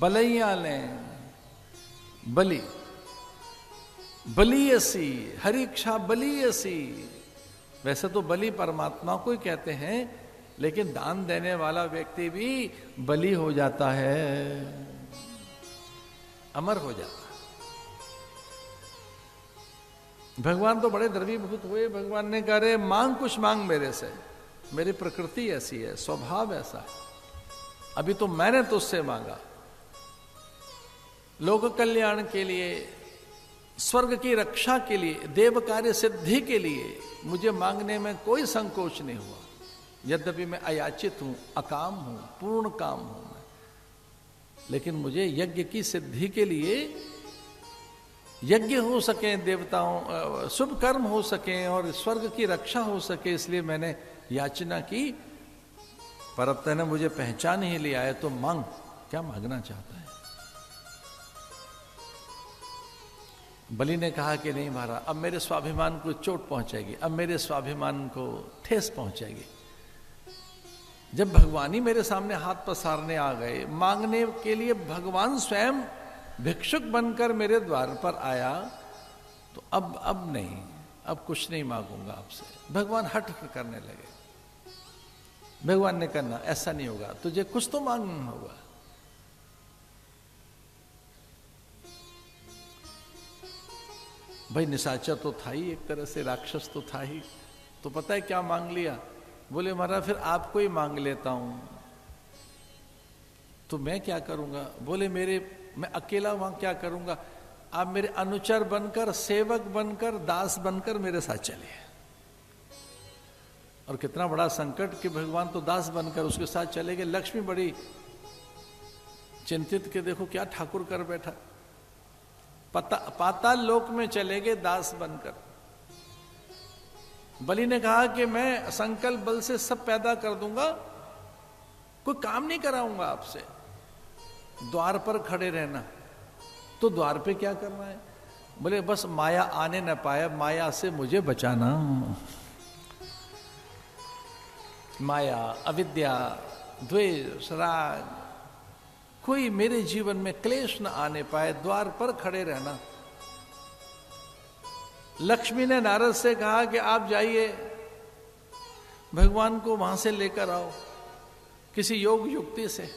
बलैया लें बलि बलियसी, हरि इच्छा बलियसी। वैसे तो बलि परमात्मा को ही कहते हैं, लेकिन दान देने वाला व्यक्ति भी बलि हो जाता है, अमर हो जाता है। भगवान तो बड़े द्रवीभूत हुए। भगवान ने कहा रे मांग, कुछ मांग मेरे से, मेरी प्रकृति ऐसी है, स्वभाव ऐसा है। अभी तो मैंने तुझसे मांगा, लोक कल्याण के लिए, स्वर्ग की रक्षा के लिए, देव कार्य सिद्धि के लिए मुझे मांगने में कोई संकोच नहीं हुआ। यद्यपि मैं अयाचित हूं, अकाम हूं, पूर्ण काम हूं मैं, लेकिन मुझे यज्ञ की सिद्धि के लिए, यज्ञ हो सके, देवताओं शुभ कर्म हो सके और स्वर्ग की रक्षा हो सके, इसलिए मैंने याचना की। पर अब तूने मुझे पहचान ही लिया है, तो मांग, क्या मांगना चाहता है? बलि ने कहा कि नहीं महाराज, अब मेरे स्वाभिमान को चोट पहुंचेगी, अब मेरे स्वाभिमान को ठेस पहुंचेगी। जब भगवान ही मेरे सामने हाथ पसारने आ गए, मांगने के लिए भगवान स्वयं भिक्षुक बनकर मेरे द्वार पर आया, तो अब नहीं, अब कुछ नहीं मांगूंगा आपसे। भगवान हट करने लगे। भगवान ने कहना ऐसा नहीं होगा, तुझे कुछ तो मांगना होगा। भाई निशाचर तो था ही, एक तरह से राक्षस तो था ही, तो पता है क्या मांग लिया? बोले महाराज फिर आपको ही मांग लेता हूं। तो मैं क्या करूंगा? बोले मैं अकेला वहां क्या करूंगा? आप मेरे अनुचर बनकर, सेवक बनकर, दास बनकर मेरे साथ चलिए। और कितना बड़ा संकट कि भगवान तो दास बनकर उसके साथ चले गए। लक्ष्मी बड़ी चिंतित के देखो क्या ठाकुर कर बैठा, पाताल लोक में चले गए दास बनकर। बलि ने कहा कि मैं संकल्प बल से सब पैदा कर दूंगा, कोई काम नहीं कराऊंगा आपसे, द्वार पर खड़े रहना। तो द्वार पे क्या करना है? बोले बस माया आने न पाए, माया से मुझे बचाना। माया, अविद्या, द्वेष, राग, कोई मेरे जीवन में क्लेश न आने पाए, द्वार पर खड़े रहना। लक्ष्मी ने नारद से कहा कि आप जाइए, भगवान को वहां से लेकर आओ किसी योग युक्ति से।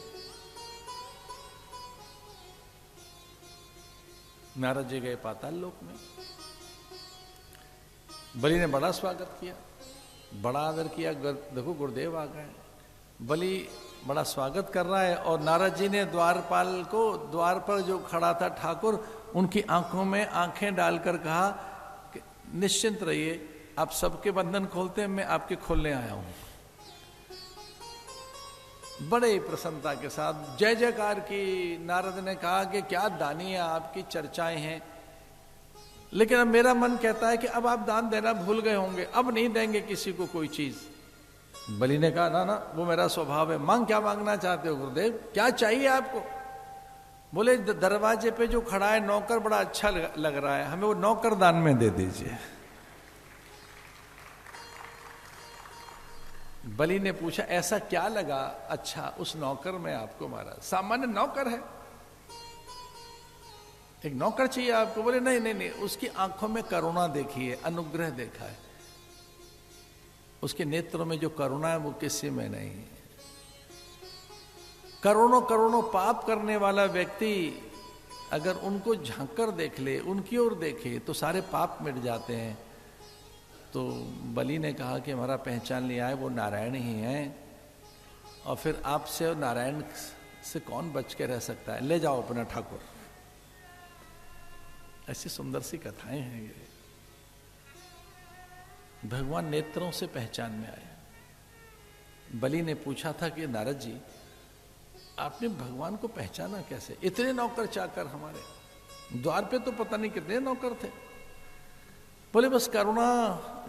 नारद जी गए पाताल लोक में। बलि ने बड़ा स्वागत किया, बड़ा आदर किया। देखो गुरुदेव आ गए। बलि बड़ा स्वागत कर रहा है और नारद जी ने द्वारपाल को, द्वार पर जो खड़ा था ठाकुर, उनकी आंखों में आंखें डालकर कहा कि निश्चिंत रहिए, आप सबके बंधन खोलते हैं, मैं आपके खोलने आया हूं। बड़े प्रसन्नता के साथ जय जयकार की। नारद ने कहा कि क्या दानी है, आपकी चर्चाएं हैं, लेकिन अब मेरा मन कहता है कि अब आप दान देना भूल गए होंगे, अब नहीं देंगे किसी को कोई चीज। बलि ने कहा ना ना, वो मेरा स्वभाव है। मांग, क्या मांगना चाहते हो गुरुदेव, क्या चाहिए आपको? बोले दरवाजे पे जो खड़ा है नौकर बड़ा अच्छा लग रहा है, हमें वो नौकर दान में दे दीजिए। बलि ने पूछा ऐसा क्या लगा अच्छा उस नौकर में आपको? महाराज सामान्य नौकर है, एक नौकर चाहिए आपको? बोले नहीं नहीं नहीं, उसकी आंखों में करुणा देखी है, अनुग्रह देखा है, उसके नेत्रों में जो करुणा है वो किसी में नहीं। करोड़ों करोड़ों पाप करने वाला व्यक्ति अगर उनको झांककर देख ले, उनकी ओर देखे, तो सारे पाप मिट जाते हैं। तो बलि ने कहा कि हमारा पहचान लिया है, वो नारायण ही हैं, और फिर आपसे और नारायण से कौन बच के रह सकता है, ले जाओ अपना ठाकुर। ऐसी सुंदर सी कथाएं हैं ये। भगवान नेत्रों से पहचान में आए। बलि ने पूछा था कि नारद जी आपने भगवान को पहचाना कैसे? इतने नौकर चाकर हमारे द्वार पे तो पता नहीं कितने नौकर थे। बोले बस करुणा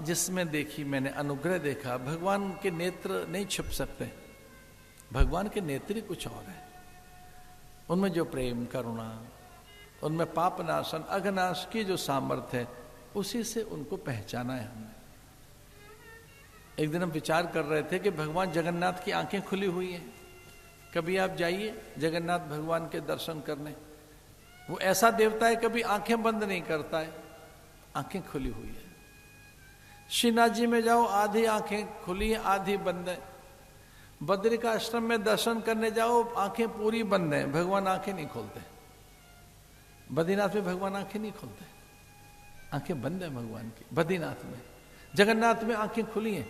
जिसमें देखी मैंने, अनुग्रह देखा। भगवान के नेत्र नहीं छिप सकते, भगवान के नेत्र ही कुछ और है। उनमें जो प्रेम, करुणा, उनमें पाप नाशन, अघनाश की जो सामर्थ्य है, उसी से उनको पहचाना है हमने। एक दिन हम विचार कर रहे थे कि भगवान जगन्नाथ की आंखें खुली हुई हैं, कभी आप जाइए जगन्नाथ भगवान के दर्शन करने, वो ऐसा देवता है कभी आंखें बंद नहीं करता है, आंखें खुली हुई है। श्रीनाथ जी में जाओ, आधी आंखें खुली है आधी बंद है। बद्रिकाश्रम में दर्शन करने जाओ, आंखें पूरी बंद है, भगवान आंखें नहीं खोलते। बद्रीनाथ में भगवान आंखें नहीं खोलते, आंखें बंद है भगवान की बद्रीनाथ में। जगन्नाथ में आंखें खुली हैं,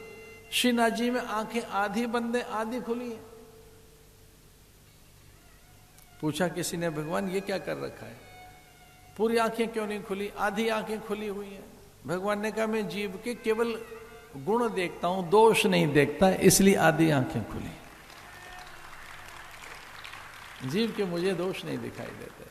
श्रीनाथ जी में आंखें आधी बंद है आधी खुली है। पूछा किसी ने, भगवान ये क्या कर रखा है, पूरी आंखें क्यों नहीं खुली, आधी आंखें खुली हुई हैं? भगवान ने कहा, मैं जीव के केवल गुण देखता हूं, दोष नहीं देखता, इसलिए आधी आंखें खुली। जीव के मुझे दोष नहीं दिखाई देते।